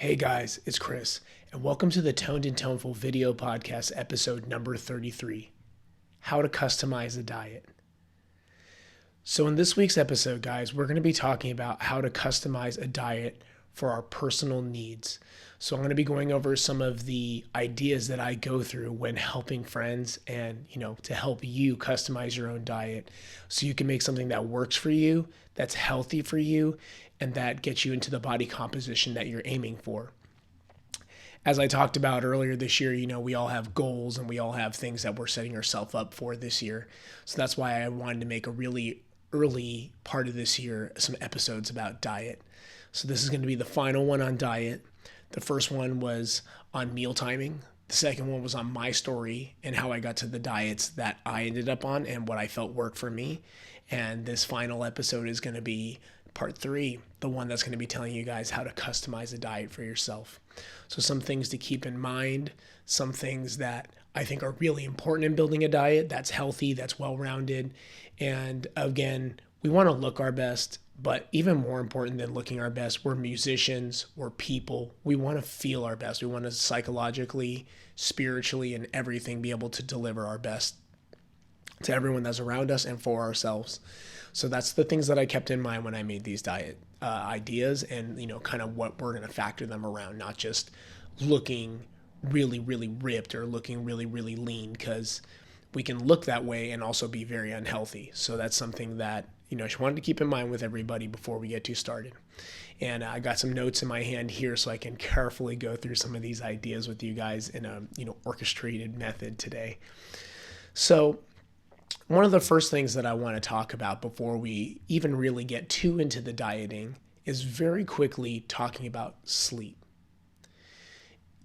Hey guys, it's Chris, and welcome to the Toned and Toneful video podcast episode number 33, How to Customize a Diet. So in this week's episode, guys, we're going to be talking about how to customize a diet for our personal needs. So I'm going to be going over some of the ideas that I go through when helping friends and, to help you customize your own diet so you can make something that works for you, that's healthy for you, and that gets you into the body composition that you're aiming for. As I talked about earlier this year, we all have goals and we all have things that we're setting ourselves up for this year. So that's why I wanted to make a really early part of this year some episodes about diet. So this is going to be the final one on diet. The first one was on meal timing. The second one was on my story and how I got to the diets that I ended up on and what I felt worked for me. And this final episode is going to be part 3, the one that's going to be telling you guys how to customize a diet for yourself. So some things to keep in mind, some things that I think are really important in building a diet that's healthy, that's well-rounded. And again, we want to look our best, but even more important than looking our best, we're musicians, we're people. We want to feel our best. We want to psychologically, spiritually, and everything be able to deliver our best to everyone that's around us and for ourselves. So that's the things that I kept in mind when I made these diet ideas and, kind of what we're going to factor them around, not just looking really, really ripped or looking really, really lean, because we can look that way and also be very unhealthy. So that's something that, I just wanted to keep in mind with everybody before we get too started. And I got some notes in my hand here so I can carefully go through some of these ideas with you guys in a, orchestrated method today. So one of the first things that I want to talk about before we even really get too into the dieting is very quickly talking about sleep.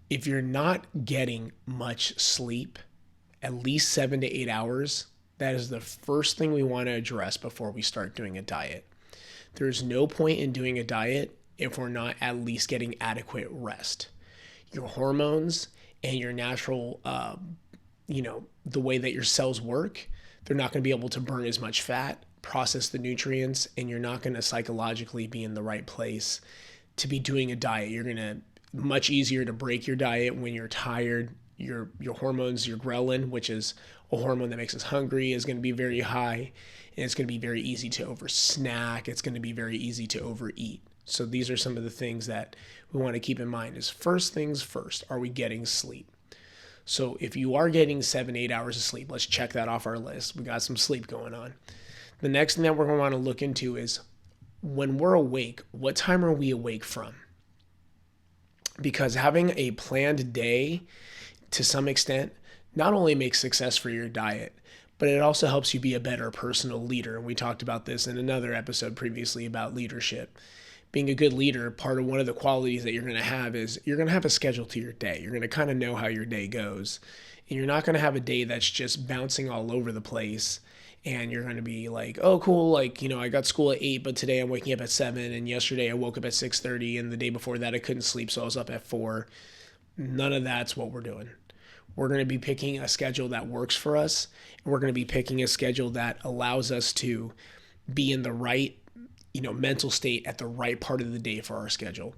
If you're not getting much sleep, at least 7 to 8 hours, that is the first thing we want to address before we start doing a diet. There's no point in doing a diet if we're not at least getting adequate rest. Your hormones and your natural, the way that your cells work, they're not going to be able to burn as much fat, process the nutrients, and you're not going to psychologically be in the right place to be doing a diet. You're going to much easier to break your diet when you're tired. Your hormones, your ghrelin, which is a hormone that makes us hungry, is going to be very high, and it's going to be very easy to over snack. It's going to be very easy to overeat. So these are some of the things that we want to keep in mind. Is first things first, are we getting sleep? So if you are getting 7-8 hours of sleep, let's check that off our list. We got some sleep going on. The next thing that we're going to want to look into is when we're awake, what time are we awake from? Because having a planned day to some extent not only makes success for your diet, but it also helps you be a better personal leader. And we talked about this in another episode previously about leadership. Being a good leader, part of one of the qualities that you're going to have is you're going to have a schedule to your day. You're going to kind of know how your day goes. And you're not going to have a day that's just bouncing all over the place. And you're going to be like, oh, cool. I got school at 8, but today I'm waking up at 7. And yesterday I woke up at 6:30. And the day before that I couldn't sleep, so I was up at 4. None of that's what we're doing. We're going to be picking a schedule that works for us. And we're going to be picking a schedule that allows us to be in the right mental state at the right part of the day for our schedule.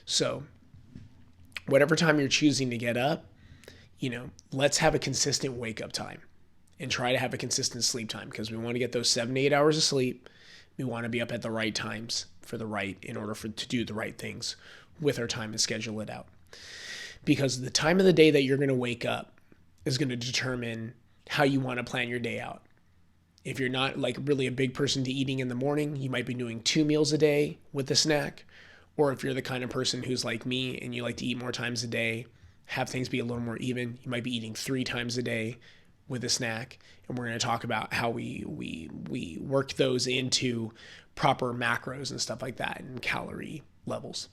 So whatever time you're choosing to get up, let's have a consistent wake up time and try to have a consistent sleep time, because we want to get those 7 to 8 hours of sleep. We want to be up at the right times in order to do the right things with our time and schedule it out. Because the time of the day that you're going to wake up is going to determine how you want to plan your day out. If you're not really a big person to eating in the morning, you might be doing 2 meals a day with a snack. Or if you're the kind of person who's like me and you like to eat more times a day, have things be a little more even, you might be eating 3 times a day with a snack. And we're going to talk about how we work those into proper macros and stuff like that and calorie levels.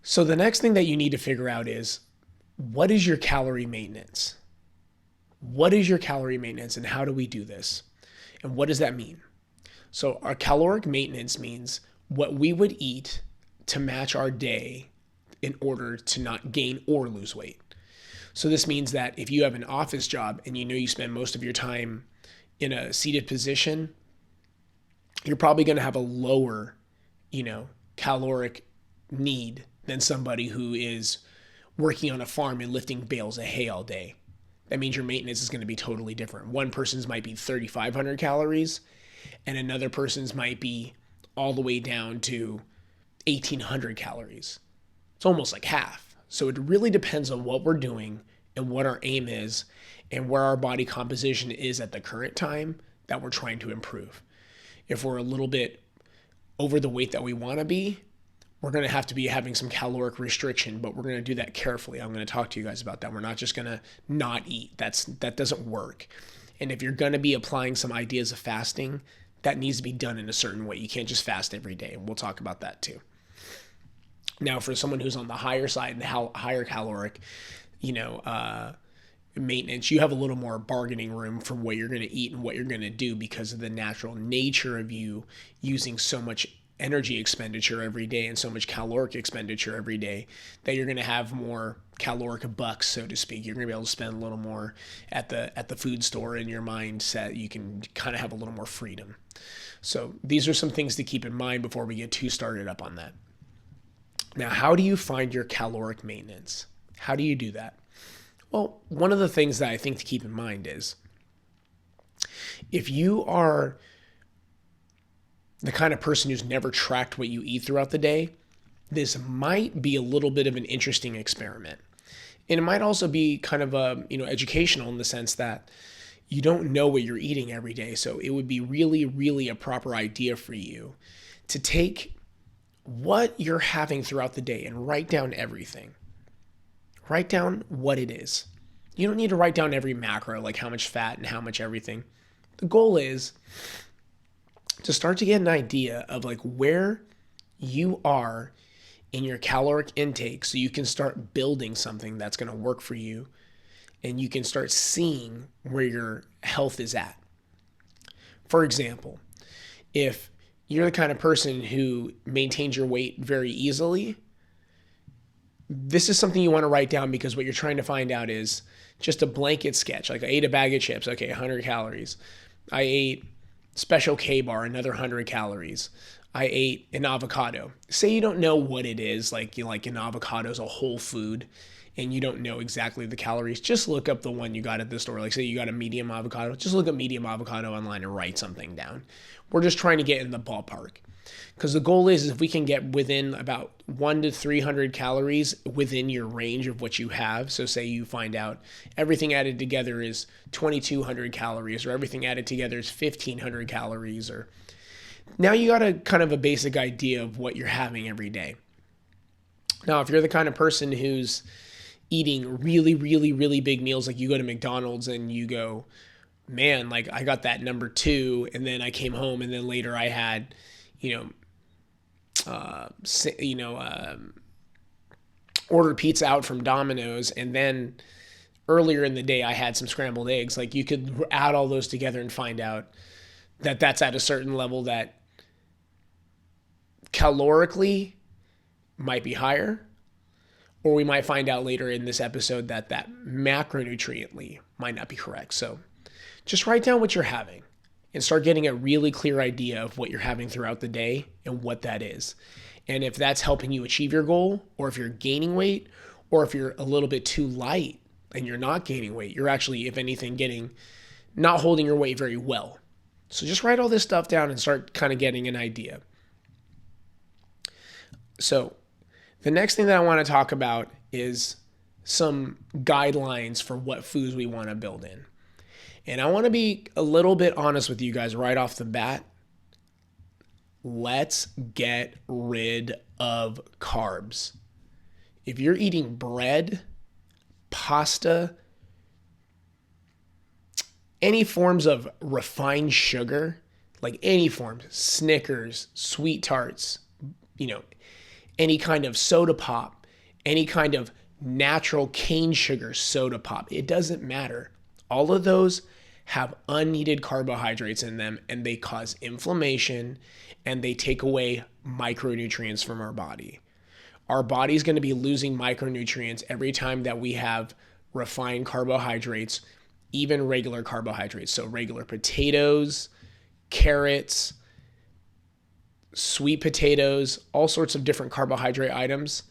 So the next thing that you need to figure out is, what is your calorie maintenance? What is your calorie maintenance and how do we do this? And what does that mean? So our caloric maintenance means what we would eat to match our day in order to not gain or lose weight. So this means that if you have an office job and you spend most of your time in a seated position, you're probably going to have a lower, caloric need than somebody who is working on a farm and lifting bales of hay all day. That means your maintenance is going to be totally different. One person's might be 3,500 calories, and another person's might be all the way down to 1,800 calories. It's almost like half. So it really depends on what we're doing and what our aim is and where our body composition is at the current time that we're trying to improve. If we're a little bit over the weight that we want to be, we're going to have to be having some caloric restriction, but we're going to do that carefully. I'm going to talk to you guys about that. We're not just going to not eat. That doesn't work. And if you're going to be applying some ideas of fasting, that needs to be done in a certain way. You can't just fast every day. And we'll talk about that too. Now, for someone who's on the higher side and higher caloric, maintenance, you have a little more bargaining room for what you're going to eat and what you're going to do because of the natural nature of you using so much energy expenditure every day and so much caloric expenditure every day that you're going to have more caloric bucks, so to speak. You're going to be able to spend a little more at the food store in your mindset. You can kind of have a little more freedom. So these are some things to keep in mind before we get too started up on that. Now, how do you find your caloric maintenance? How do you do that? Well, one of the things that I think to keep in mind is if you are the kind of person who's never tracked what you eat throughout the day, this might be a little bit of an interesting experiment. And it might also be kind of educational in the sense that you don't know what you're eating every day. So it would be really, really a proper idea for you to take what you're having throughout the day and write down everything. Write down what it is. You don't need to write down every macro, like how much fat and how much everything. The goal is to start to get an idea of like where you are in your caloric intake so you can start building something that's going to work for you and you can start seeing where your health is at. For example, if you're the kind of person who maintains your weight very easily, this is something you want to write down because what you're trying to find out is just a blanket sketch. Like I ate a bag of chips, okay, 100 calories. I ate special K-bar, another 100 calories. I ate an avocado. Say you don't know what it is, like an avocado is a whole food and you don't know exactly the calories. Just look up the one you got at the store. Like say you got a medium avocado, just look up medium avocado online and write something down. We're just trying to get in the ballpark. Because the goal is if we can get within about 100 to 300 calories within your range of what you have. So say you find out everything added together is 2,200 calories or everything added together is 1,500 calories. Or now you got a kind of a basic idea of what you're having every day. Now, if you're the kind of person who's eating really, really, really big meals, like you go to McDonald's and you go, man, like I got that number 2 and then I came home and then later I had ordered pizza out from Domino's, and then earlier in the day I had some scrambled eggs. Like you could add all those together and find out that that's at a certain level that calorically might be higher, or we might find out later in this episode that macronutriently might not be correct. So just write down what you're having and start getting a really clear idea of what you're having throughout the day and what that is. And if that's helping you achieve your goal, or if you're gaining weight, or if you're a little bit too light and you're not gaining weight, you're actually, if anything, not holding your weight very well. So just write all this stuff down and start kind of getting an idea. So the next thing that I want to talk about is some guidelines for what foods we want to build in. And I want to be a little bit honest with you guys right off the bat. Let's get rid of carbs. If you're eating bread, pasta, any forms of refined sugar, like any forms, Snickers, sweet tarts, any kind of soda pop, any kind of natural cane sugar soda pop, it doesn't matter. All of those have unneeded carbohydrates in them and they cause inflammation and they take away micronutrients from our body. Our body's going to be losing micronutrients every time that we have refined carbohydrates, even regular carbohydrates. So regular potatoes, carrots, sweet potatoes, all sorts of different carbohydrate items.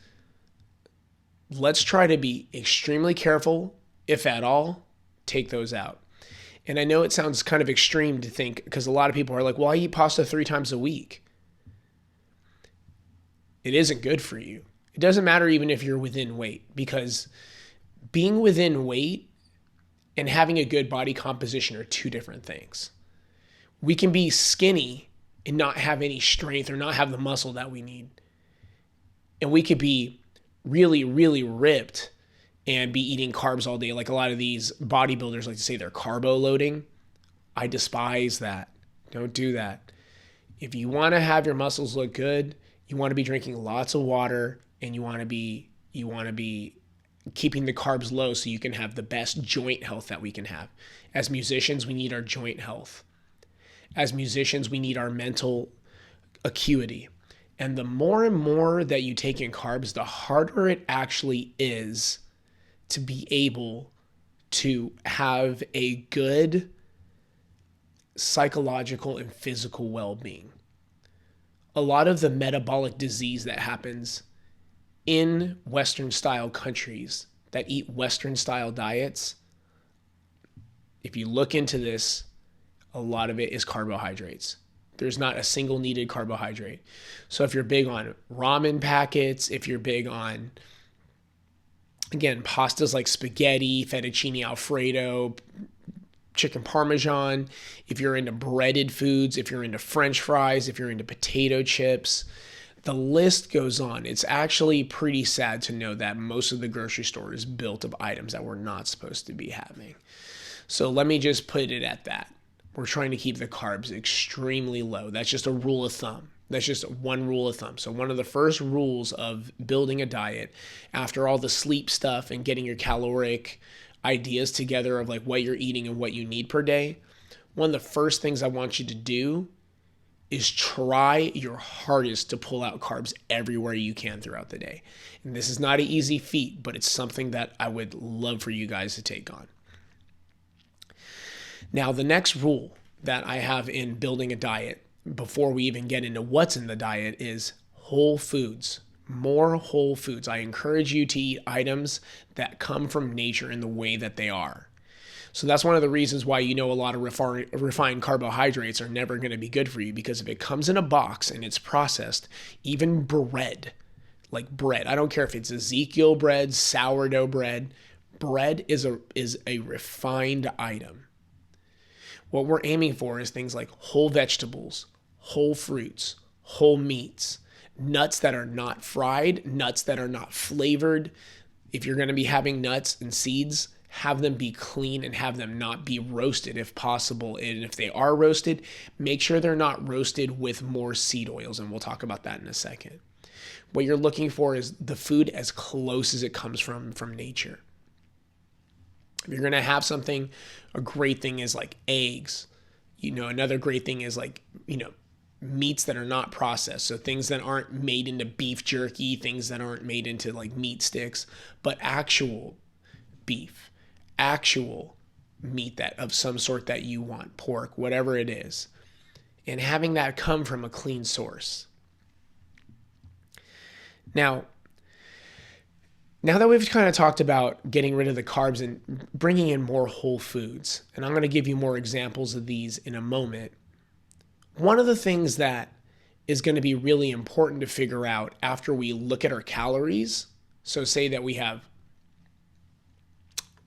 Let's try to be extremely careful, if at all, take those out. And I know it sounds kind of extreme to think, because a lot of people are like, well, I eat pasta 3 times a week. It isn't good for you. It doesn't matter even if you're within weight, because being within weight and having a good body composition are 2 different things. We can be skinny and not have any strength or not have the muscle that we need. And we could be really, really ripped and be eating carbs all day. Like a lot of these bodybuilders like to say they're carbo loading. I despise that. Don't do that. If you want to have your muscles look good, you want to be drinking lots of water, and you want to be keeping the carbs low so you can have the best joint health that we can have. As musicians, we need our joint health. As musicians, we need our mental acuity. And the more and more that you take in carbs, the harder it actually is to be able to have a good psychological and physical well-being. A lot of the metabolic disease that happens in Western style countries that eat Western style diets, if you look into this, a lot of it is carbohydrates. There's not a single needed carbohydrate. So if you're big on ramen packets, if you're big on, again, pastas like spaghetti, fettuccine alfredo, chicken parmesan, if you're into breaded foods, if you're into French fries, if you're into potato chips, the list goes on. It's actually pretty sad to know that most of the grocery store is built of items that we're not supposed to be having. So let me just put it at that. We're trying to keep the carbs extremely low. That's just a rule of thumb. That's just one rule of thumb. So one of the first rules of building a diet, after all the sleep stuff and getting your caloric ideas together of like what you're eating and what you need per day, one of the first things I want you to do is try your hardest to pull out carbs everywhere you can throughout the day. And this is not an easy feat, but it's something that I would love for you guys to take on. Now, the next rule that I have in building a diet, before we even get into what's in the diet, is whole foods. More whole foods. I encourage you to eat items that come from nature in the way that they are. So that's one of the reasons why a lot of refined carbohydrates are never going to be good for you, because if it comes in a box and it's processed, even bread, like bread, I don't care if it's Ezekiel bread, sourdough bread, bread is a refined item. What we're aiming for is things like whole vegetables, whole fruits, whole meats, nuts that are not fried, nuts that are not flavored. If you're going to be having nuts and seeds, have them be clean and have them not be roasted if possible. And if they are roasted, make sure they're not roasted with more seed oils. And we'll talk about that in a second. What you're looking for is the food as close as it comes from nature. If you're going to have something, a great thing is like eggs. Another great thing is like, meats that are not processed. So things that aren't made into beef jerky, things that aren't made into like meat sticks, but actual beef, actual meat that of some sort that you want, pork, whatever it is, and having that come from a clean source. Now that we've kind of talked about getting rid of the carbs and bringing in more whole foods, and I'm going to give you more examples of these in a moment, one of the things that is going to be really important to figure out after we look at our calories, so say that we're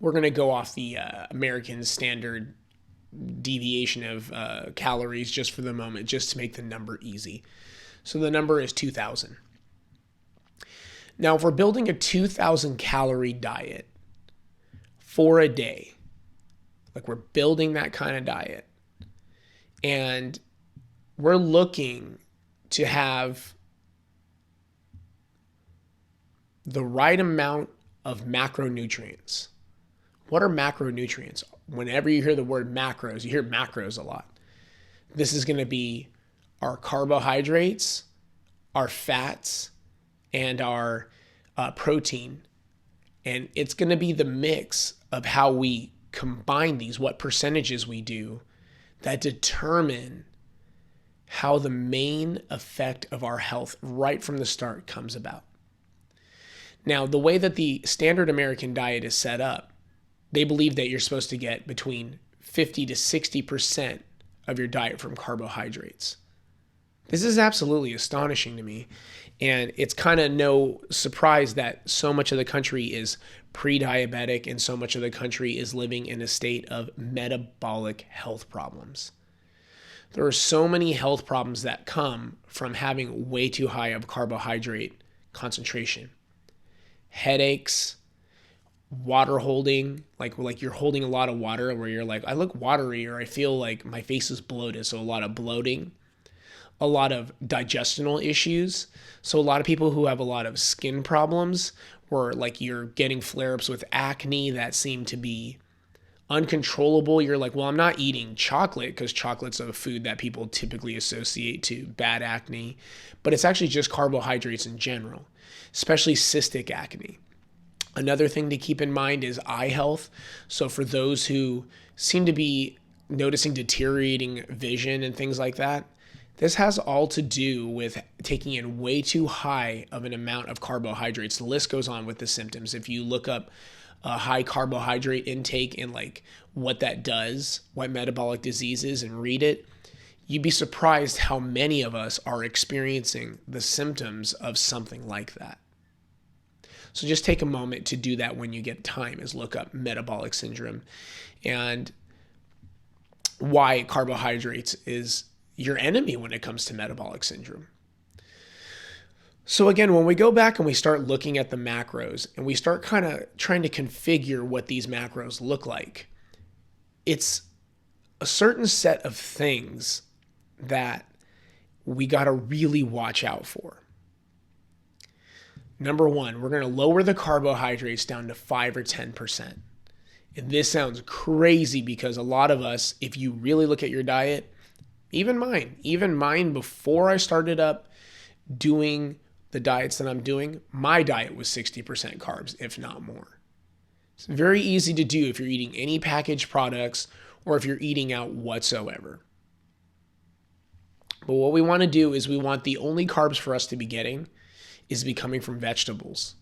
going to go off the American standard deviation of calories just for the moment, just to make the number easy. So the number is 2,000. Now, if we're building a 2,000 calorie diet for a day, like we're building that kind of diet, and we're looking to have the right amount of macronutrients. What are macronutrients? Whenever you hear the word macros, you hear macros a lot. This is going to be our carbohydrates, our fats, and our protein. And it's going to be the mix of how we combine these, what percentages we do, that determine how the main effect of our health right from the start comes about. Now, the way that the standard American diet is set up, they believe that you're supposed to get between 50 to 60% of your diet from carbohydrates. This is absolutely astonishing to me. And it's kind of no surprise that so much of the country is pre-diabetic and so much of the country is living in a state of metabolic health problems. There are so many health problems that come from having way too high of carbohydrate concentration. Headaches, water holding, like you're holding a lot of water where you're like, I look watery, or I feel like my face is bloated. So a lot of bloating, a lot of digestional issues. So a lot of people who have a lot of skin problems, where like you're getting flare-ups with acne that seem to be uncontrollable. You're like, well, I'm not eating chocolate because chocolate's a food that people typically associate to bad acne, but it's actually just carbohydrates in general, especially cystic acne. Another thing to keep in mind is eye health. So for those who seem to be noticing deteriorating vision and things like that, this has all to do with taking in way too high of an amount of carbohydrates. The list goes on with the symptoms. If you look up a high carbohydrate intake and like what that does, what metabolic diseases, and read it, you'd be surprised how many of us are experiencing the symptoms of something like that. So just take a moment to do that when you get time, is look up metabolic syndrome and why carbohydrates is your enemy when it comes to metabolic syndrome. So again, when we go back and we start looking at the macros and we start kind of trying to configure what these macros look like, it's a certain set of things that we got to really watch out for. Number one, we're going to lower the carbohydrates down to 5 or 10%. And this sounds crazy because a lot of us, if you really look at your diet, even mine before I started up doing the diets that I'm doing, my diet was 60% carbs, if not more. It's very easy to do if you're eating any packaged products or if you're eating out whatsoever. But what we want to do is we want the only carbs for us to be getting is be coming from vegetables.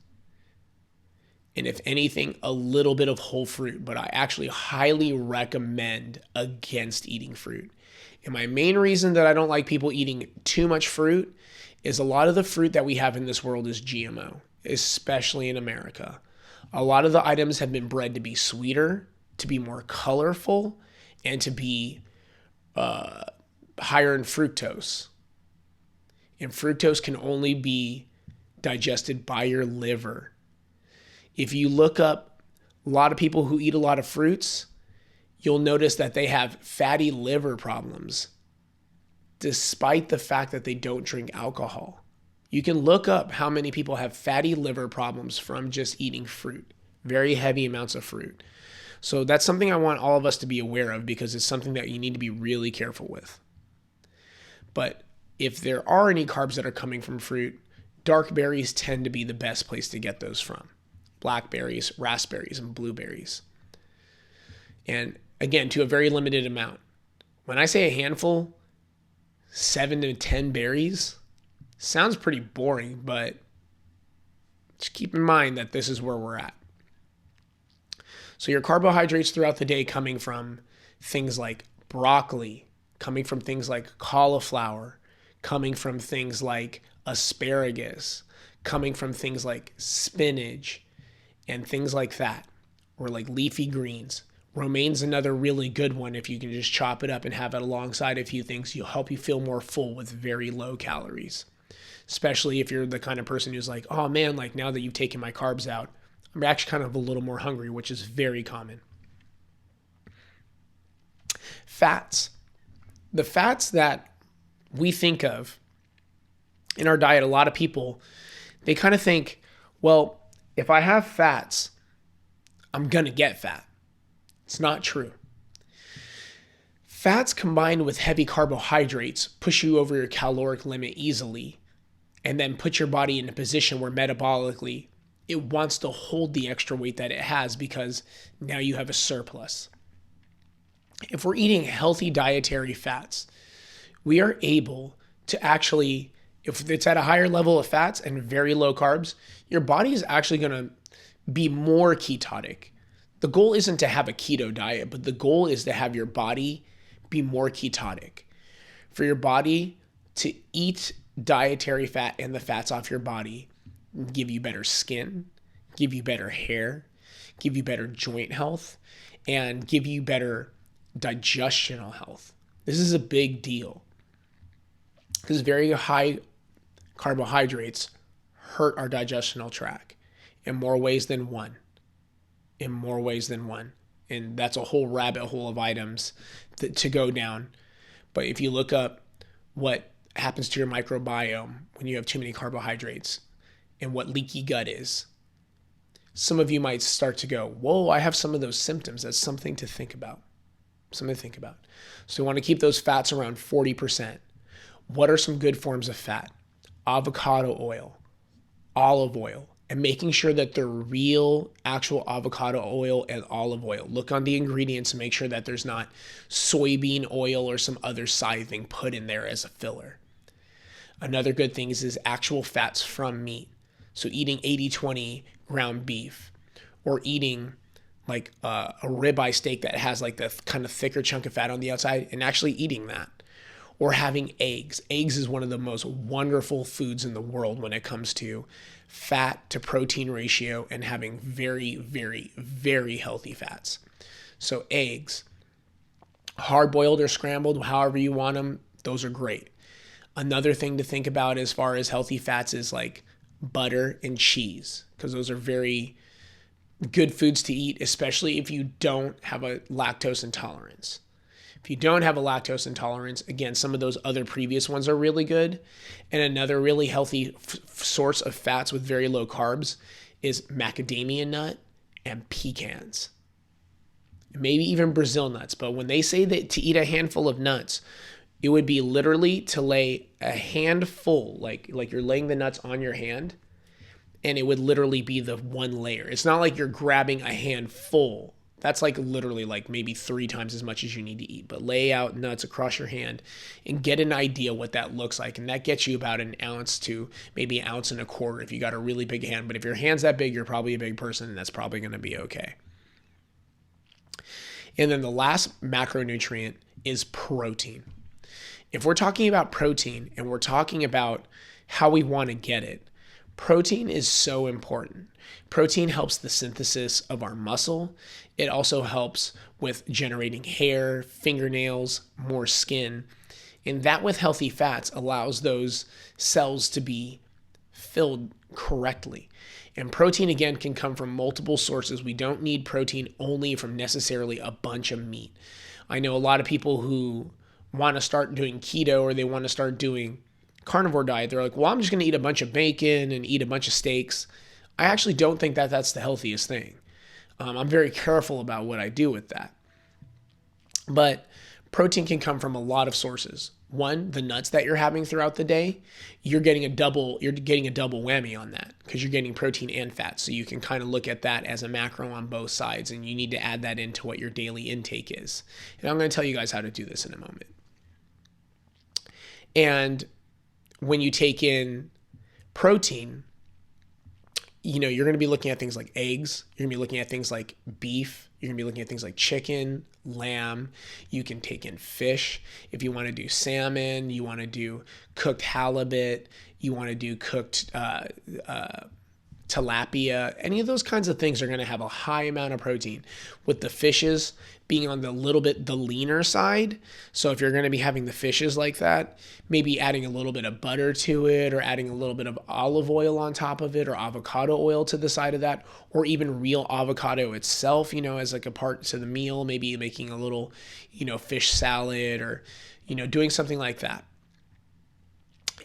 And if anything, a little bit of whole fruit, but I actually highly recommend against eating fruit. And my main reason that I don't like people eating too much fruit is a lot of the fruit that we have in this world is GMO, especially in America. A lot of the items have been bred to be sweeter, to be more colorful, and to be higher in fructose. And fructose can only be digested by your liver. If you look up a lot of people who eat a lot of fruits, you'll notice that they have fatty liver problems, despite the fact that they don't drink alcohol. You can look up how many people have fatty liver problems from just eating fruit, very heavy amounts of fruit. So that's something I want all of us to be aware of because it's something that you need to be really careful with. But if there are any carbs that are coming from fruit, dark berries tend to be the best place to get those from. Blackberries, raspberries, and blueberries. And again, to a very limited amount. When I say a handful, 7 to 10 berries, sounds pretty boring, but just keep in mind that this is where we're at. So your carbohydrates throughout the day coming from things like broccoli, coming from things like cauliflower, coming from things like asparagus, coming from things like spinach and things like that, or like leafy greens. Romaine's another really good one. If you can just chop it up and have it alongside a few things, you'll help you feel more full with very low calories. Especially if you're the kind of person who's like, oh man, like now that you've taken my carbs out, I'm actually kind of a little more hungry, which is very common. Fats. The fats that we think of in our diet, a lot of people, they kind of think, well, if I have fats, I'm going to get fat. It's not true. Fats combined with heavy carbohydrates push you over your caloric limit easily and then put your body in a position where metabolically it wants to hold the extra weight that it has because now you have a surplus. If we're eating healthy dietary fats, we are able to actually, if it's at a higher level of fats and very low carbs, your body is actually going to be more ketotic. The goal isn't to have a keto diet, but the goal is to have your body be more ketotic. For your body to eat dietary fat and the fats off your body, give you better skin, give you better hair, give you better joint health, and give you better digestional health. This is a big deal because very high carbohydrates hurt our digestional tract in more ways than one. And that's a whole rabbit hole of items to go down. But if you look up what happens to your microbiome when you have too many carbohydrates and what leaky gut is, some of you might start to go, whoa, I have some of those symptoms. That's something to think about. So we want to keep those fats around 40%. What are some good forms of fat? Avocado oil, olive oil, and making sure that they're real, actual avocado oil and olive oil. Look on the ingredients and make sure that there's not soybean oil or some other side thing put in there as a filler. Another good thing is actual fats from meat. So eating 80-20 ground beef, or eating like a ribeye steak that has like the kind of thicker chunk of fat on the outside and actually eating that. Or having eggs. Eggs is one of the most wonderful foods in the world when it comes to fat to protein ratio and having very, very, very healthy fats. So eggs, hard boiled or scrambled, however you want them, those are great. Another thing to think about as far as healthy fats is like butter and cheese, because those are very good foods to eat, especially if you don't have a lactose intolerance. If you don't have a lactose intolerance, again, some of those other previous ones are really good. And another really healthy source of fats with very low carbs is macadamia nut and pecans. Maybe even Brazil nuts. But when they say that to eat a handful of nuts, it would be literally to lay a handful, like you're laying the nuts on your hand, and it would literally be the one layer. It's not like you're grabbing a handful. That's like literally like maybe 3 times as much as you need to eat. But lay out nuts across your hand and get an idea what that looks like. And that gets you about an ounce to maybe an ounce and a quarter if you got a really big hand. But if your hand's that big, you're probably a big person, and that's probably going to be okay. And then the last macronutrient is protein. If we're talking about protein and we're talking about how we want to get it, protein is so important. Protein helps the synthesis of our muscle. It also helps with generating hair, fingernails, more skin. And that with healthy fats allows those cells to be filled correctly. And protein, again, can come from multiple sources. We don't need protein only from necessarily a bunch of meat. I know a lot of people who want to start doing keto or they want to start doing carnivore diet. They're like, well, I'm just going to eat a bunch of bacon and eat a bunch of steaks. I actually don't think that that's the healthiest thing. I'm very careful about what I do with that. But protein can come from a lot of sources. One, the nuts that you're having throughout the day, you're getting a double whammy on that because you're getting protein and fat. So you can kind of look at that as a macro on both sides, and you need to add that into what your daily intake is. And I'm going to tell you guys how to do this in a moment. And when you take in protein, you're going to be looking at things like eggs. You're going to be looking at things like beef. You're going to be looking at things like chicken, lamb. You can take in fish. If you want to do salmon, you want to do cooked halibut, you want to do cooked tilapia, any of those kinds of things are going to have a high amount of protein, with the fishes being on the leaner side. So if you're going to be having the fishes like that, maybe adding a little bit of butter to it, or adding a little bit of olive oil on top of it, or avocado oil to the side of that, or even real avocado itself, as like a part to the meal, maybe making a little, fish salad, or, doing something like that.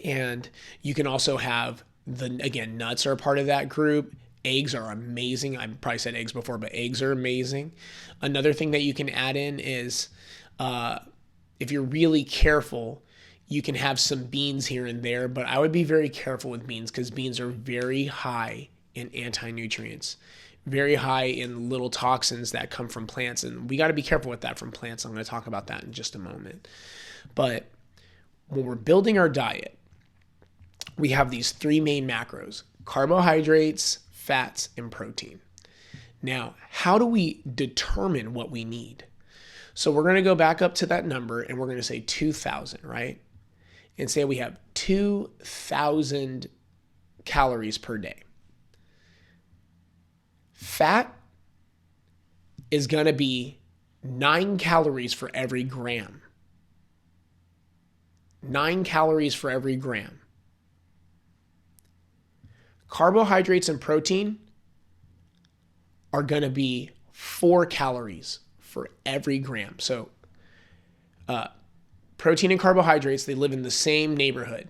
And you can also have nuts are a part of that group. Eggs are amazing. I probably said eggs before, but eggs are amazing. Another thing that you can add in is, if you're really careful, you can have some beans here and there, but I would be very careful with beans because beans are very high in anti-nutrients, very high in little toxins that come from plants. And we got to be careful with that from plants. I'm going to talk about that in just a moment. But when we're building our diet, we have these three main macros: carbohydrates, fats, and protein. Now, how do we determine what we need? So we're going to go back up to that number and we're going to say 2,000, right? And say we have 2,000 calories per day. Fat is going to be 9 calories for every gram. 9 calories for every gram. Carbohydrates and protein are going to be 4 calories for every gram. So protein and carbohydrates, they live in the same neighborhood.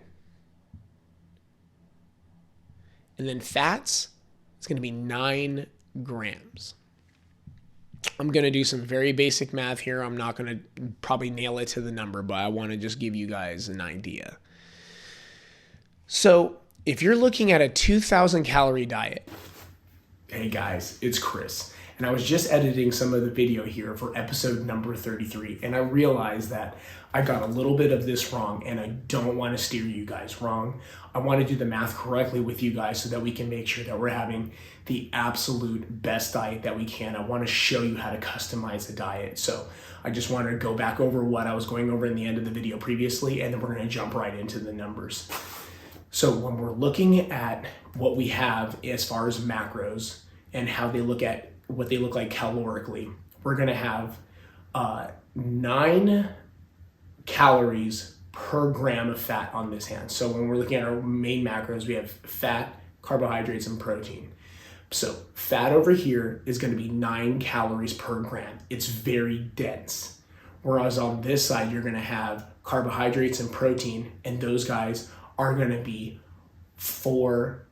And then fats, it's going to be 9 grams. I'm going to do some very basic math here. I'm not going to probably nail it to the number, but I want to just give you guys an idea. So if you're looking at a 2,000 calorie diet, hey guys, it's Chris. And I was just editing some of the video here for episode number 33. And I realized that I got a little bit of this wrong and I don't want to steer you guys wrong. I want to do the math correctly with you guys so that we can make sure that we're having the absolute best diet that we can. I want to show you how to customize the diet. So I just want to go back over what I was going over in the end of the video previously, and then we're going to jump right into the numbers. So when we're looking at what we have as far as macros and how they look at what they look like calorically, we're going to have 9 calories per gram of fat on this hand. So when we're looking at our main macros, we have fat, carbohydrates, and protein. So fat over here is going to be 9 calories per gram. It's very dense. Whereas on this side, you're going to have carbohydrates and protein, and those guys are going to be 4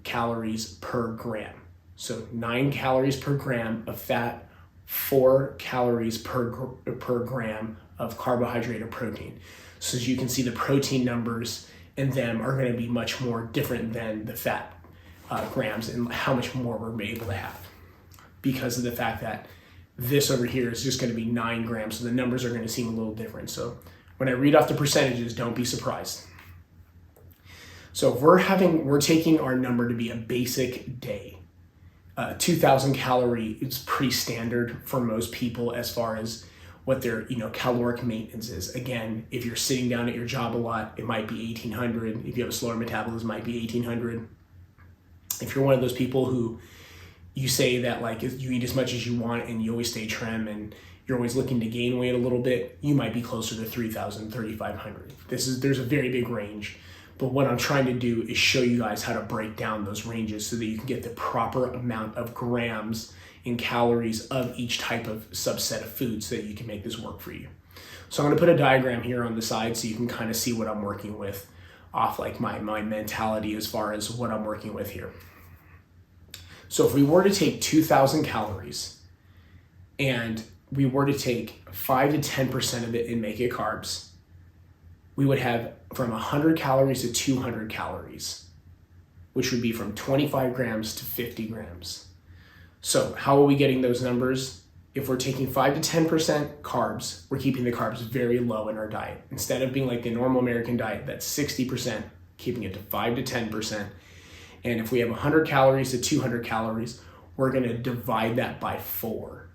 calories per gram. So 9 calories per gram of fat, 4 calories per gram of carbohydrate or protein. So as you can see, the protein numbers in them are going to be much more different than the fat grams and how much more we're able to have, because of the fact that this over here is just going to be 9 grams. So the numbers are going to seem a little different. So when I read off the percentages, don't be surprised. So if we're taking our number to be a basic day, 2,000 calorie is pretty standard for most people as far as what their caloric maintenance is. Again, if you're sitting down at your job a lot, it might be 1,800. If you have a slower metabolism, it might be 1,800. If you're one of those people who you say that like you eat as much as you want and you always stay trim and you're always looking to gain weight a little bit, you might be closer to 3,000, 3,500. There's a very big range. But what I'm trying to do is show you guys how to break down those ranges so that you can get the proper amount of grams and calories of each type of subset of food so that you can make this work for you. So I'm going to put a diagram here on the side so you can kind of see what I'm working with off like my mentality as far as what I'm working with here. So if we were to take 2,000 calories and we were to take 5 to 10% of it and make it carbs, we would have from 100 calories to 200 calories, which would be from 25 grams to 50 grams. So how are we getting those numbers? If we're taking 5 to 10% carbs, we're keeping the carbs very low in our diet. Instead of being like the normal American diet, that's 60%, keeping it to 5 to 10%. And if we have 100 calories to 200 calories, we're going to divide that by 4.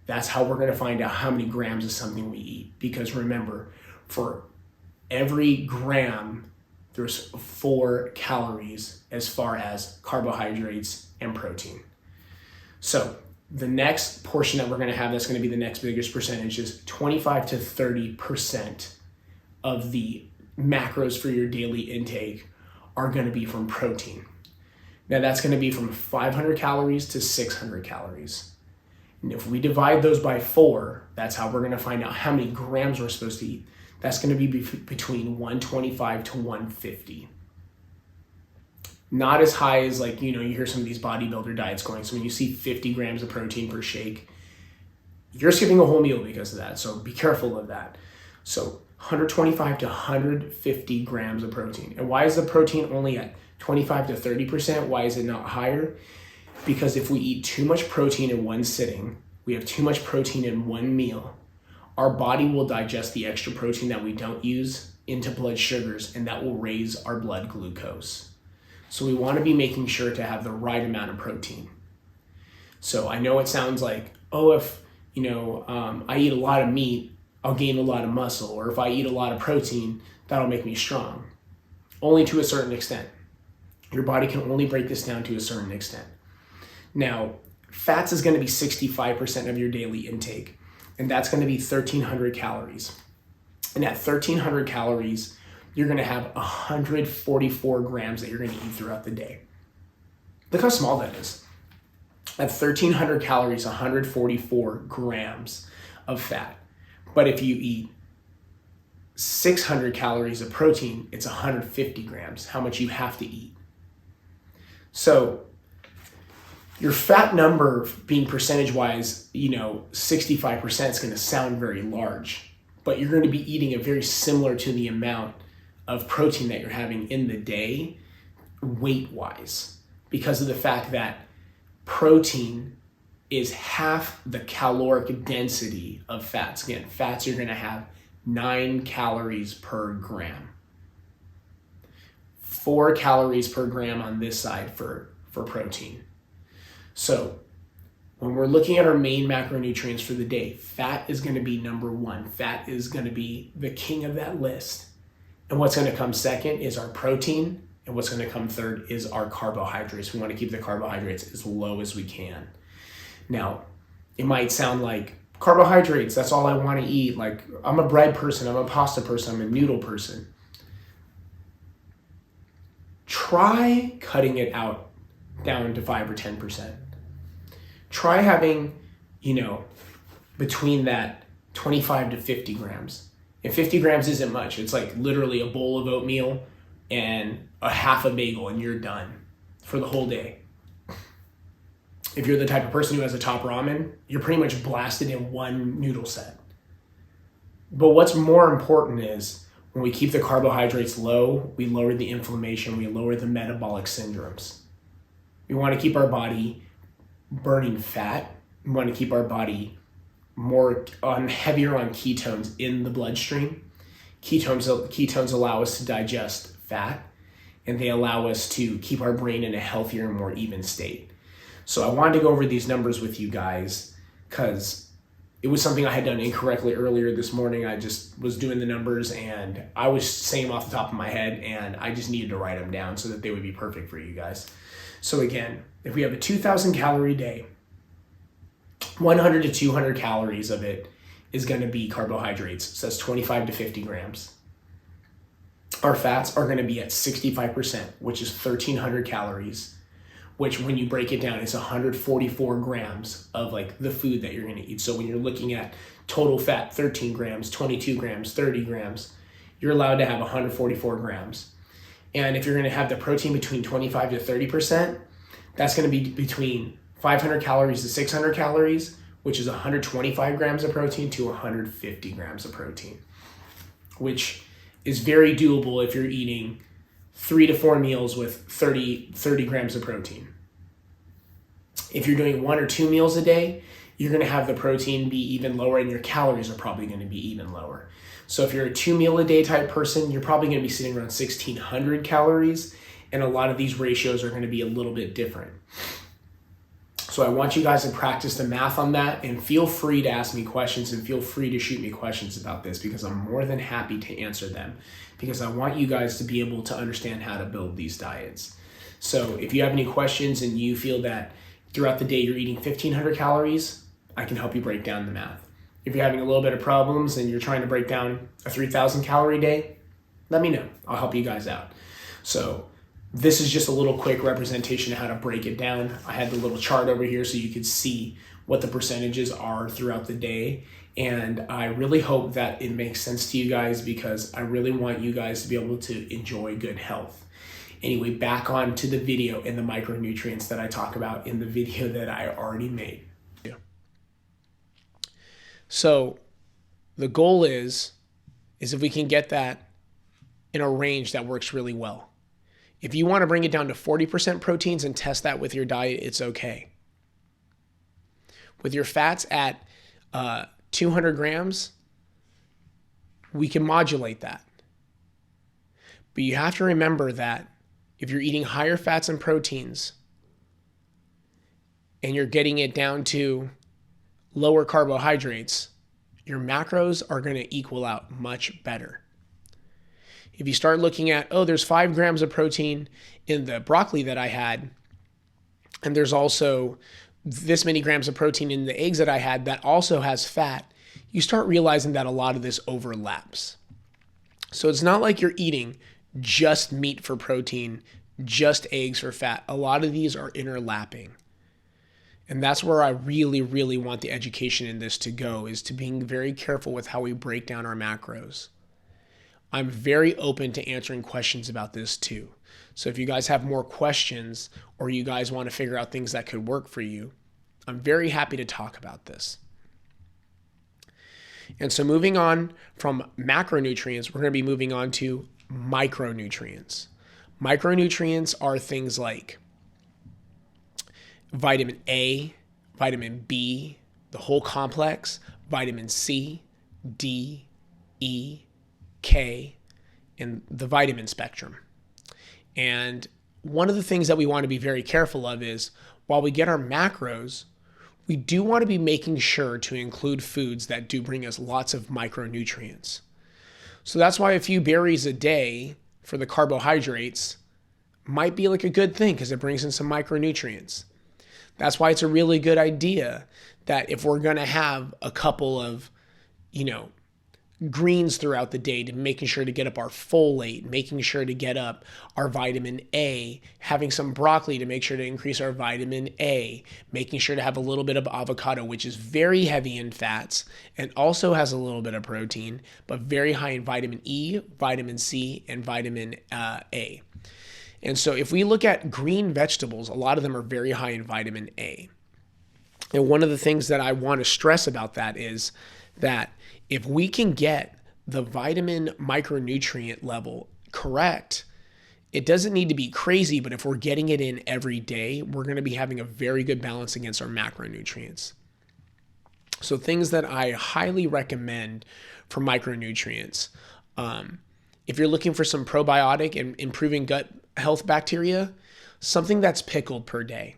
That's how we're going to find out how many grams of something we eat. Because remember, for every gram, there's 4 calories as far as carbohydrates and protein. So the next portion that we're going to have that's going to be the next biggest percentage is 25 to 30% of the macros for your daily intake are going to be from protein. Now that's going to be from 500 calories to 600 calories. And if we divide those by 4, that's how we're going to find out how many grams we're supposed to eat. That's going to be between 125 to 150. Not as high as like, you hear some of these bodybuilder diets going. So when you see 50 grams of protein per shake, you're skipping a whole meal because of that. So be careful of that. So 125 to 150 grams of protein. And why is the protein only at 25 to 30%? Why is it not higher? Because if we eat too much protein in one sitting, we have too much protein in one meal, our body will digest the extra protein that we don't use into blood sugars, and that will raise our blood glucose. So we want to be making sure to have the right amount of protein. So I know it sounds like, oh, if I eat a lot of meat, I'll gain a lot of muscle, or if I eat a lot of protein, that'll make me strong. Only to a certain extent. Your body can only break this down to a certain extent. Now, fats is going to be 65% of your daily intake, and that's going to be 1,300 calories. And at 1,300 calories, you're going to have 144 grams that you're going to eat throughout the day. Look how small that is. At 1,300 calories, 144 grams of fat. But if you eat 600 calories of protein, it's 150 grams, how much you have to eat. So your fat number being percentage-wise, 65% is going to sound very large, but you're going to be eating it very similar to the amount of protein that you're having in the day, weight-wise, because of the fact that protein is half the caloric density of fats. Again, fats, you're going to have 9 calories per gram. 4 calories per gram on this side for protein. So when we're looking at our main macronutrients for the day, fat is going to be number one. Fat is going to be the king of that list. And what's going to come second is our protein. And what's going to come third is our carbohydrates. We want to keep the carbohydrates as low as we can. Now, it might sound like carbohydrates, that's all I want to eat. Like, I'm a bread person, I'm a pasta person, I'm a noodle person. Try cutting it out down to 5 or 10%. Try having, between that 25 to 50 grams. And 50 grams isn't much. It's like literally a bowl of oatmeal and a half a bagel, and you're done for the whole day. If you're the type of person who has a top ramen, you're pretty much blasted in one noodle set. But what's more important is when we keep the carbohydrates low, we lower the inflammation, we lower the metabolic syndromes. We want to keep our body burning fat. We want to keep our body heavier on ketones in the bloodstream. Ketones allow us to digest fat, and they allow us to keep our brain in a healthier and more even state. So I wanted to go over these numbers with you guys because it was something I had done incorrectly earlier this morning. I just was doing the numbers and I was saying them off the top of my head, and I just needed to write them down so that they would be perfect for you guys. So again, if we have a 2,000 calorie day, 100 to 200 calories of it is going to be carbohydrates. So that's 25 to 50 grams. Our fats are going to be at 65%, which is 1,300 calories, which when you break it down, it's 144 grams of like the food that you're going to eat. So when you're looking at total fat, 13 grams, 22 grams, 30 grams, you're allowed to have 144 grams. And if you're going to have the protein between 25 to 30%, that's going to be between 500 calories to 600 calories, which is 125 grams of protein to 150 grams of protein, which is very doable if you're eating 3 to 4 meals with 30 grams of protein. If you're doing 1 or 2 meals a day, you're going to have the protein be even lower, and your calories are probably going to be even lower. So if you're a 2 meal a day type person, you're probably going to be sitting around 1,600 calories, and a lot of these ratios are going to be a little bit different. So I want you guys to practice the math on that, and feel free to ask me questions and feel free to shoot me questions about this, because I'm more than happy to answer them, because I want you guys to be able to understand how to build these diets. So if you have any questions and you feel that throughout the day you're eating 1,500 calories, I can help you break down the math. If you're having a little bit of problems and you're trying to break down a 3,000 calorie day, let me know. I'll help you guys out. So this is just a little quick representation of how to break it down. I had the little chart over here so you could see what the percentages are throughout the day. And I really hope that it makes sense to you guys, because I really want you guys to be able to enjoy good health. Anyway, back on to the video and the micronutrients that I talk about in the video that I already made. So the goal is if we can get that in a range that works really well. If you want to bring it down to 40% proteins and test that with your diet, it's okay. With your fats at 200 grams, we can modulate that. But you have to remember that if you're eating higher fats and proteins and you're getting it down to lower carbohydrates, your macros are going to equal out much better. If you start looking at, oh, there's 5 grams of protein in the broccoli that I had, and there's also this many grams of protein in the eggs that I had that also has fat, you start realizing that a lot of this overlaps. So it's not like you're eating just meat for protein, just eggs for fat. A lot of these are interlapping. And that's where I really, really want the education in this to go, is to being very careful with how we break down our macros. I'm very open to answering questions about this too. So if you guys have more questions or you guys want to figure out things that could work for you, I'm very happy to talk about this. And so moving on from macronutrients, we're going to be moving on to micronutrients. Micronutrients are things like vitamin A, vitamin B, the whole complex, vitamin C, D, E, K, and the vitamin spectrum. And one of the things that we want to be very careful of is, while we get our macros, we do want to be making sure to include foods that do bring us lots of micronutrients. So that's why a few berries a day for the carbohydrates might be like a good thing, because it brings in some micronutrients. That's why it's a really good idea that if we're going to have a couple of, greens throughout the day, to making sure to get up our folate, making sure to get up our vitamin A, having some broccoli to make sure to increase our vitamin A, making sure to have a little bit of avocado, which is very heavy in fats and also has a little bit of protein, but very high in vitamin E, vitamin C, and vitamin A. And so if we look at green vegetables, a lot of them are very high in vitamin A. And one of the things that I want to stress about that is that if we can get the vitamin micronutrient level correct, it doesn't need to be crazy, but if we're getting it in every day, we're going to be having a very good balance against our macronutrients. So things that I highly recommend for micronutrients, if you're looking for some probiotic and improving gut health bacteria, something that's pickled per day.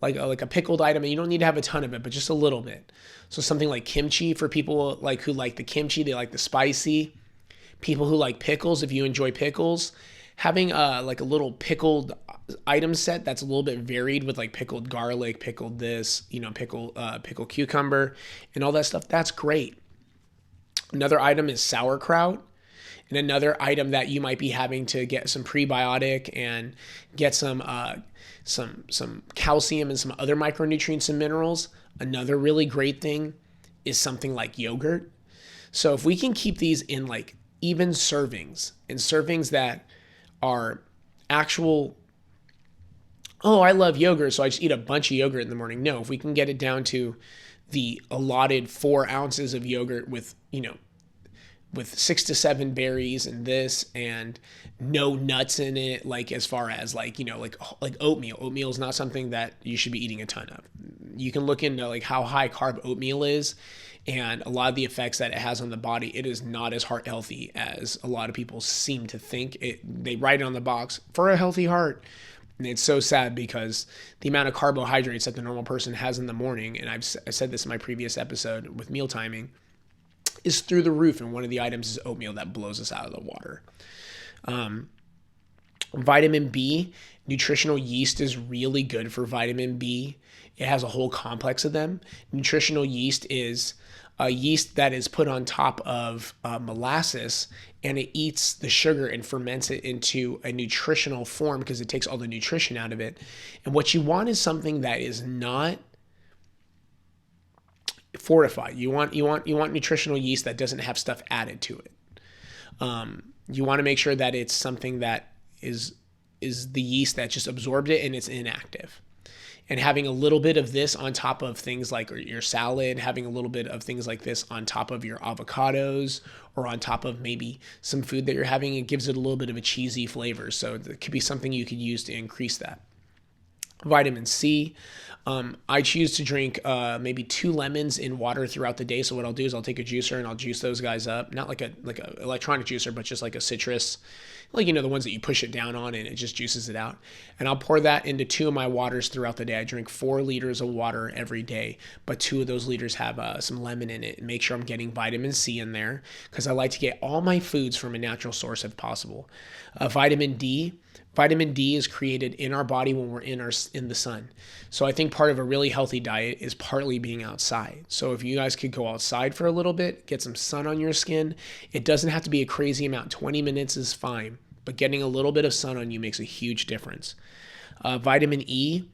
Like a pickled item, and you don't need to have a ton of it, but just a little bit. So something like kimchi for people who like the kimchi, they like the spicy. People who like pickles, if you enjoy pickles, having a little pickled item set that's a little bit varied with like pickled garlic, pickled this, pickled cucumber, and all that stuff. That's great. Another item is sauerkraut. And another item that you might be having to get some prebiotic and get some calcium and some other micronutrients and minerals. Another really great thing is something like yogurt. So if we can keep these in like even servings, and servings that are actual, oh, I love yogurt, so I just eat a bunch of yogurt in the morning. No, if we can get it down to the allotted 4 ounces of yogurt with 6 to 7 berries and this, and no nuts in it, like as far as like oatmeal. Oatmeal is not something that you should be eating a ton of. You can look into like how high carb oatmeal is and a lot of the effects that it has on the body. It is not as heart healthy as a lot of people seem to think. They write it on the box, for a healthy heart. And it's so sad because the amount of carbohydrates that the normal person has in the morning, and I said this in my previous episode with meal timing, is through the roof, and one of the items is oatmeal that blows us out of the water. Vitamin B, nutritional yeast is really good for vitamin B. It has a whole complex of them. Nutritional yeast is a yeast that is put on top of molasses, and it eats the sugar and ferments it into a nutritional form because it takes all the nutrition out of it. And what you want is something that is not fortified. You want nutritional yeast that doesn't have stuff added to it. You want to make sure that it's something that is the yeast that just absorbed it and it's inactive. And having a little bit of this on top of things like your salad, having a little bit of things like this on top of your avocados or on top of maybe some food that you're having, it gives it a little bit of a cheesy flavor. So it could be something you could use to increase that. Vitamin C. I choose to drink maybe 2 lemons in water throughout the day. So what I'll do is I'll take a juicer and I'll juice those guys up. Not like a electronic juicer, but just like a citrus, like the ones that you push it down on and it just juices it out. And I'll pour that into 2 of my waters throughout the day. I drink 4 liters of water every day, but 2 of those liters have some lemon in it. And make sure I'm getting vitamin C in there because I like to get all my foods from a natural source if possible. Vitamin D. Vitamin D is created in our body when we're in the sun. So I think part of a really healthy diet is partly being outside. So if you guys could go outside for a little bit, get some sun on your skin, it doesn't have to be a crazy amount. 20 minutes is fine, but getting a little bit of sun on you makes a huge difference. Vitamin E,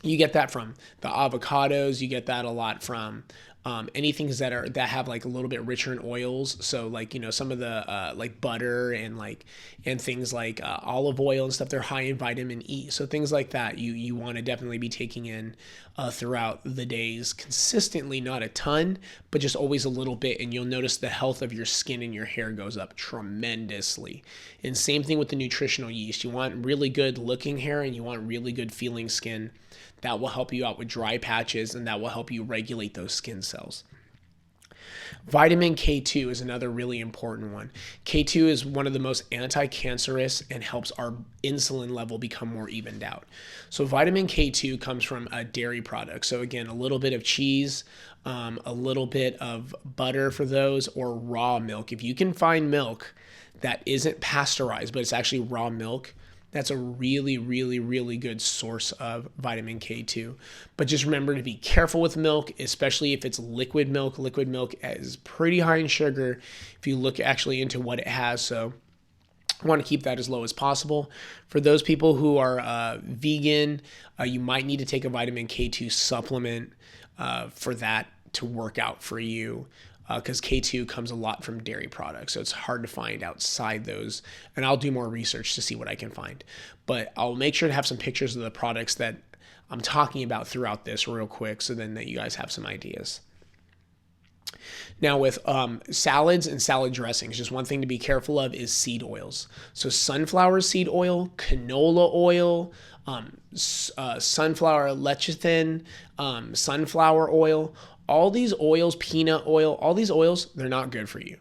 you get that from the avocados. You get that a lot from anything that have like a little bit richer in oils. So like some of the like butter and things like olive oil and stuff. They're high in vitamin E. So things like that you want to definitely be taking in throughout the days consistently. Not a ton, but just always a little bit, and you'll notice the health of your skin and your hair goes up tremendously. And same thing with the nutritional yeast. You want really good looking hair and you want really good feeling skin. That will help you out with dry patches, and that will help you regulate those skin cells. Vitamin K2 is another really important one. K2 is one of the most anti-cancerous and helps our insulin level become more evened out. So vitamin K2 comes from a dairy product. So again, a little bit of cheese, a little bit of butter for those, or raw milk. If you can find milk that isn't pasteurized, but it's actually raw milk, that's a really, really, really good source of vitamin K2. But just remember to be careful with milk, especially if it's liquid milk. Liquid milk is pretty high in sugar if you look actually into what it has. So I want to keep that as low as possible. For those people who are vegan, you might need to take a vitamin K2 supplement for that to work out for you. Because K2 comes a lot from dairy products, so it's hard to find outside those. And I'll do more research to see what I can find. But I'll make sure to have some pictures of the products that I'm talking about throughout this real quick, so then that you guys have some ideas. Now with salads and salad dressings, just one thing to be careful of is seed oils. So sunflower seed oil, canola oil, sunflower lecithin, sunflower oil, all these oils, peanut oil, all these oils, they're not good for you.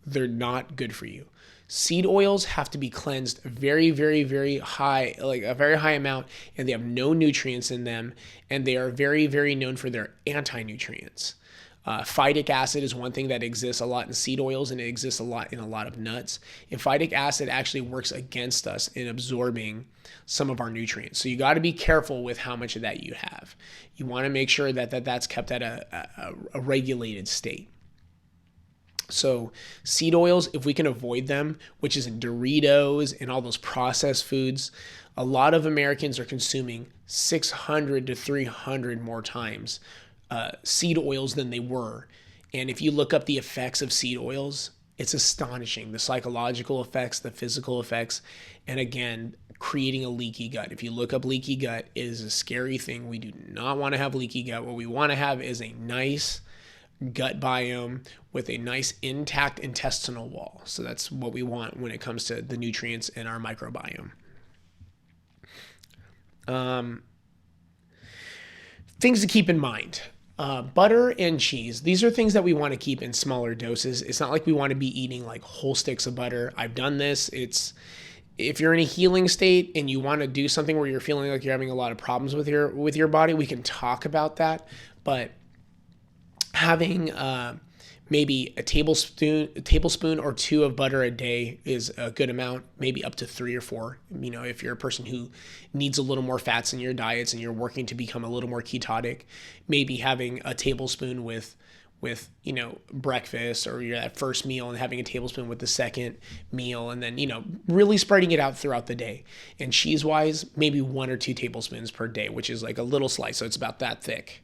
They're not good for you. Seed oils have to be cleansed very, very, very high, like a very high amount, and they have no nutrients in them, and they are very, very known for their anti-nutrients. Phytic acid is one thing that exists a lot in seed oils, and it exists a lot in a lot of nuts. And phytic acid actually works against us in absorbing some of our nutrients. So you got to be careful with how much of that you have. You want to make sure that's kept at a regulated state. So seed oils, if we can avoid them, which is in Doritos and all those processed foods, a lot of Americans are consuming 600 to 300 more times seed oils than they were. And if you look up the effects of seed oils, it's astonishing. The psychological effects, the physical effects, and again, creating a leaky gut. If you look up leaky gut, it is a scary thing. We do not want to have leaky gut. What we want to have is a nice gut biome with a nice intact intestinal wall. So that's what we want when it comes to the nutrients in our microbiome. Things to keep in mind. Butter and cheese. These are things that we want to keep in smaller doses. It's not like we want to be eating like whole sticks of butter. I've done this. If you're in a healing state and you want to do something where you're feeling like you're having a lot of problems with your body, we can talk about that. But having maybe a tablespoon or 2 of butter a day is a good amount, maybe up to 3 or 4. If you're a person who needs a little more fats in your diets and you're working to become a little more ketotic, maybe having a tablespoon with breakfast or your first meal, and having a tablespoon with the second meal, and then, really spreading it out throughout the day. And cheese wise, maybe 1 or 2 tablespoons per day, which is like a little slice. So it's about that thick.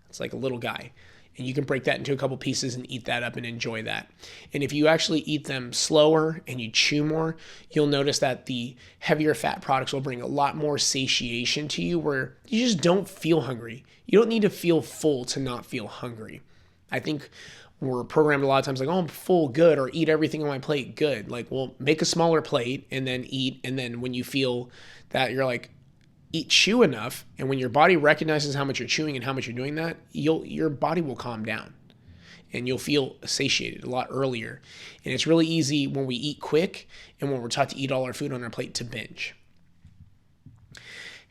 It's like a little guy. And you can break that into a couple pieces and eat that up and enjoy that. And if you actually eat them slower and you chew more, you'll notice that the heavier fat products will bring a lot more satiation to you, where you just don't feel hungry. You don't need to feel full to not feel hungry. I think we're programmed a lot of times like, oh, I'm full, good, or eat everything on my plate, good. Like, well, make a smaller plate and then eat. And then when you feel that you're like, chew enough, and when your body recognizes how much you're chewing and how much you're doing that, your body will calm down and you'll feel satiated a lot earlier. And it's really easy when we eat quick and when we're taught to eat all our food on our plate to binge.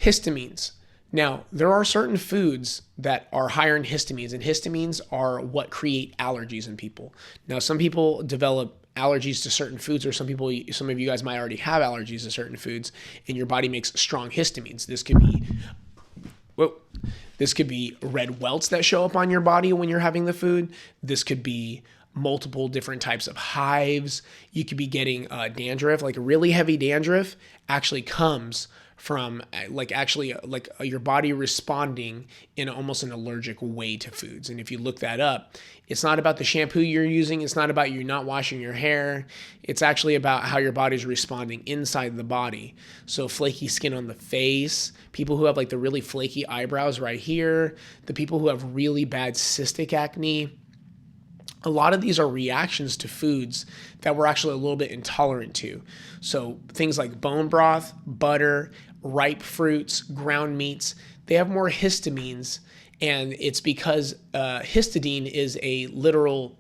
Histamines. Now, there are certain foods that are higher in histamines, and histamines are what create allergies in people. Now, some people develop allergies to certain foods, or some of you guys might already have allergies to certain foods, and your body makes strong histamines. This could be red welts that show up on your body when you're having the food. This could be multiple different types of hives. You could be getting dandruff. Like really heavy dandruff actually comes from your body responding in almost an allergic way to foods. And if you look that up, it's not about the shampoo you're using. It's not about you not washing your hair. It's actually about how your body's responding inside the body. So flaky skin on the face, people who have like the really flaky eyebrows right here, the people who have really bad cystic acne. A lot of these are reactions to foods that we're actually a little bit intolerant to. So things like bone broth, butter, ripe fruits, ground meats, they have more histamines, and it's because histidine is a literal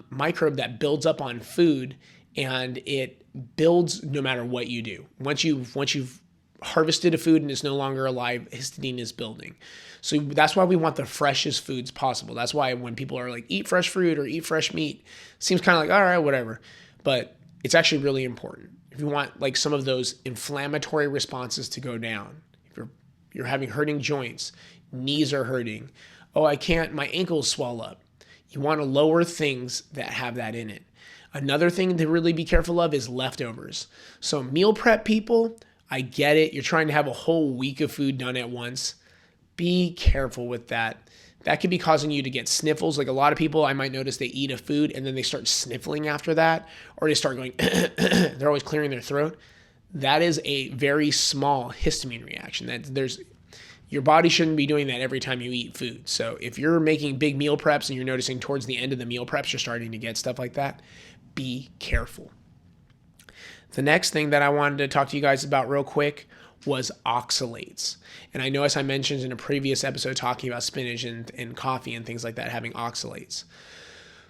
microbe that builds up on food, and it builds no matter what you do. Once you've harvested a food and it's no longer alive, histidine is building. So that's why we want the freshest foods possible. That's why when people are like, eat fresh fruit or eat fresh meat, it seems kind of like, all right, whatever. But it's actually really important. If you want like some of those inflammatory responses to go down, if you're having hurting joints, knees are hurting, my ankles swell up. You want to lower things that have that in it. Another thing to really be careful of is leftovers. So meal prep people, I get it. You're trying to have a whole week of food done at once. Be careful with that. That could be causing you to get sniffles. Like a lot of people, I might notice they eat a food and then they start sniffling after that, or they start going, they're always clearing their throat. That is a very small histamine reaction. Your body shouldn't be doing that every time you eat food. So if you're making big meal preps and you're noticing towards the end of the meal preps, you're starting to get stuff like that, be careful. The next thing that I wanted to talk to you guys about real quick was oxalates. And I know, as I mentioned in a previous episode talking about spinach and coffee and things like that, having oxalates.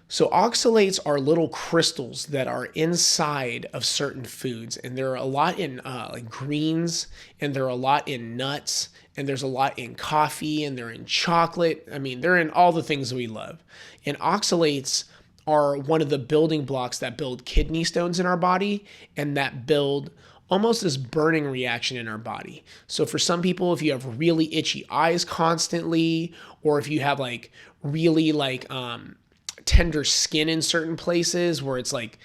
So oxalates are little crystals that are inside of certain foods, and there are a lot in like greens, and there are a lot in nuts, and there's a lot in coffee, and they're in chocolate. I mean, they're in all the things we love. And oxalates are one of the building blocks that build kidney stones in our body, and that build almost this burning reaction in our body. So for some people, if you have really itchy eyes constantly, or if you have like really tender skin in certain places where it's like,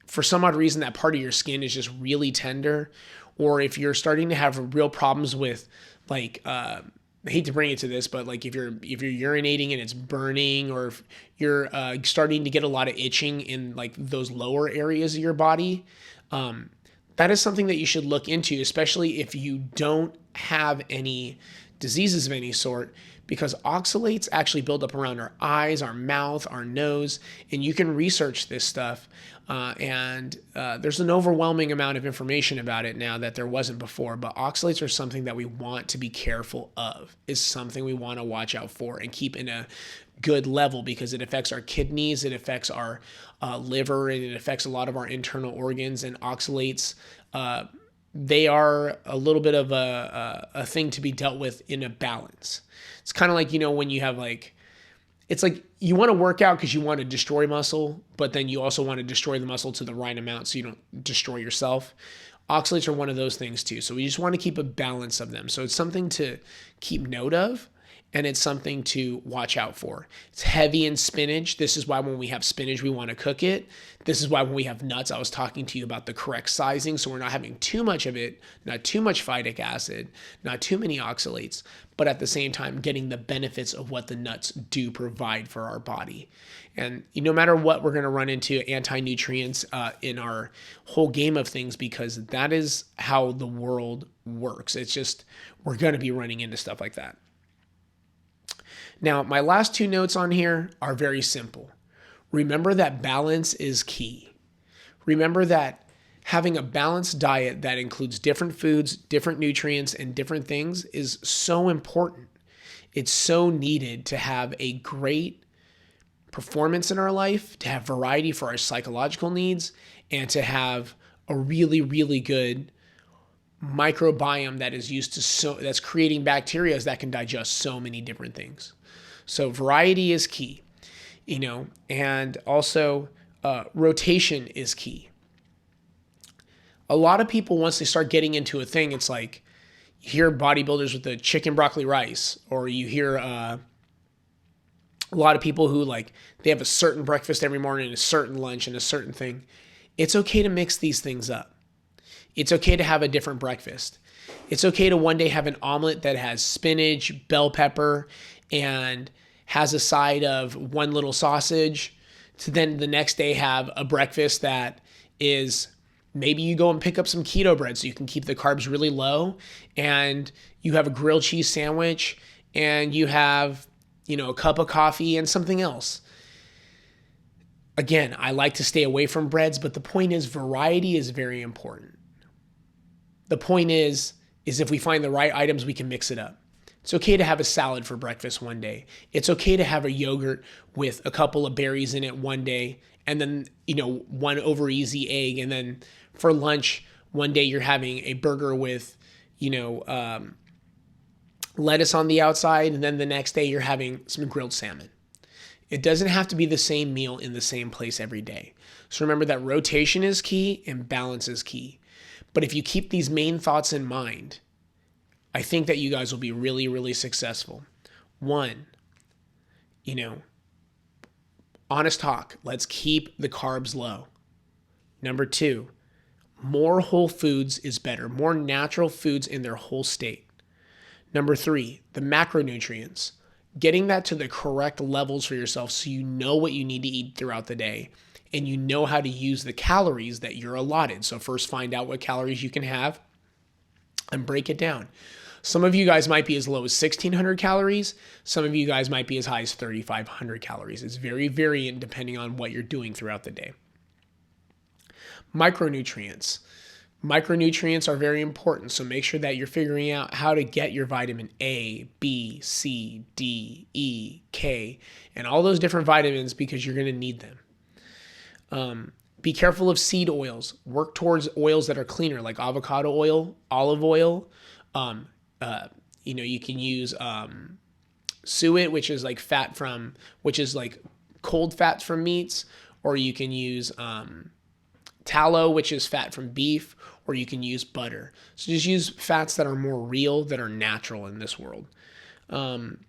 for some odd reason, that part of your skin is just really tender, or if you're starting to have real problems with I hate to bring it to this, but like if you're urinating and it's burning, or if you're starting to get a lot of itching in like those lower areas of your body, that is something that you should look into, especially if you don't have any diseases of any sort, because oxalates actually build up around our eyes, our mouth, our nose, and you can research this stuff. And there's an overwhelming amount of information about it now that there wasn't before, but oxalates are something that we want to be careful of, is something we want to watch out for and keep in a good level, because it affects our kidneys, it affects our liver, and it affects a lot of our internal organs. And oxalates, they are a little bit of a thing to be dealt with in a balance. It's kind of like, when you have it's like you want to work out because you want to destroy muscle, but then you also want to destroy the muscle to the right amount so you don't destroy yourself. Oxalates are one of those things too. So we just want to keep a balance of them. So it's something to keep note of, and it's something to watch out for. It's heavy in spinach. This is why when we have spinach, we want to cook it. This is why when we have nuts, I was talking to you about the correct sizing, so we're not having too much of it, not too much phytic acid, not too many oxalates, but at the same time getting the benefits of what the nuts do provide for our body. And no matter what, we're going to run into anti-nutrients in our whole game of things, because that is how the world works. It's just, we're going to be running into stuff like that. Now, my last two notes on here are very simple. Remember that balance is key. Remember that having a balanced diet that includes different foods, different nutrients, and different things is so important. It's so needed to have a great performance in our life, to have variety for our psychological needs, and to have a really, really good microbiome that is used to that's creating bacteria that can digest so many different things. So variety is key, and also rotation is key. A lot of people, once they start getting into a thing, it's like you hear bodybuilders with the chicken broccoli rice, or you hear a lot of people who they have a certain breakfast every morning, a certain lunch, and a certain thing. It's okay to mix these things up. It's okay to have a different breakfast. It's okay to one day have an omelet that has spinach, bell pepper, and has a side of one little sausage, to then the next day have a breakfast that is, maybe you go and pick up some keto bread so you can keep the carbs really low, and you have a grilled cheese sandwich, and you have, a cup of coffee and something else. Again, I like to stay away from breads, but the point is variety is very important. The point is if we find the right items, we can mix it up. It's okay to have a salad for breakfast one day. It's okay to have a yogurt with a couple of berries in it one day, and then, one over easy egg. And then for lunch, one day you're having a burger with, lettuce on the outside. And then the next day you're having some grilled salmon. It doesn't have to be the same meal in the same place every day. So remember that rotation is key and balance is key. But if you keep these main thoughts in mind, I think that you guys will be really, really successful. One, honest talk. Let's keep the carbs low. Number two, more whole foods is better. More natural foods in their whole state. Number three, the macronutrients. Getting that to the correct levels for yourself so you know what you need to eat throughout the day, and you know how to use the calories that you're allotted. So first, find out what calories you can have and break it down. Some of you guys might be as low as 1,600 calories. Some of you guys might be as high as 3,500 calories. It's very variant depending on what you're doing throughout the day. Micronutrients. Micronutrients are very important, so make sure that you're figuring out how to get your vitamin A, B, C, D, E, K, and all those different vitamins, because you're going to need them. Be careful of seed oils. Work towards oils that are cleaner, like avocado oil, olive oil. You can use suet, which is like cold fats from meats, or you can use tallow, which is fat from beef, or you can use butter. So just use fats that are more real, that are natural in this world. And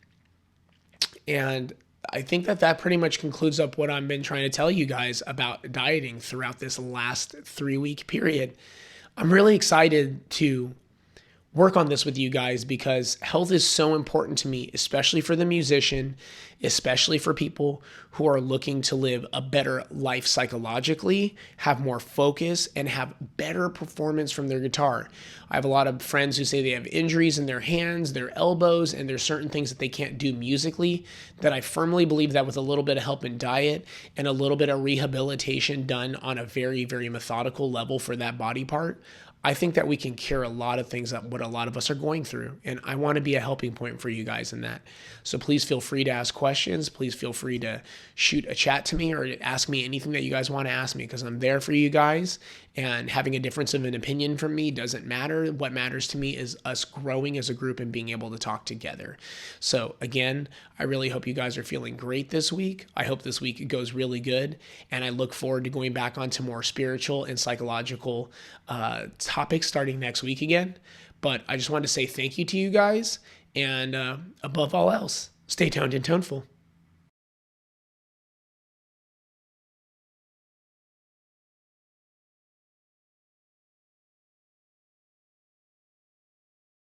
I think that pretty much concludes up what I've been trying to tell you guys about dieting throughout this last 3-week period. I'm really excited to work on this with you guys because health is so important to me, especially for the musician, especially for people who are looking to live a better life psychologically, have more focus, and have better performance from their guitar. I have a lot of friends who say they have injuries in their hands, their elbows, and there's certain things that they can't do musically, that I firmly believe that with a little bit of help in diet and a little bit of rehabilitation done on a very, very methodical level for that body part, I think that we can cure a lot of things, what a lot of us are going through. And I want to be a helping point for you guys in that. So please feel free to ask questions. Please feel free to shoot a chat to me or ask me anything that you guys want to ask me, because I'm there for you guys. And having a difference of an opinion from me doesn't matter. What matters to me is us growing as a group and being able to talk together. So again, I really hope you guys are feeling great this week. I hope this week goes really good. And I look forward to going back onto more spiritual and psychological topics starting next week again. But I just wanted to say thank you to you guys. And above all else, stay toned and toneful.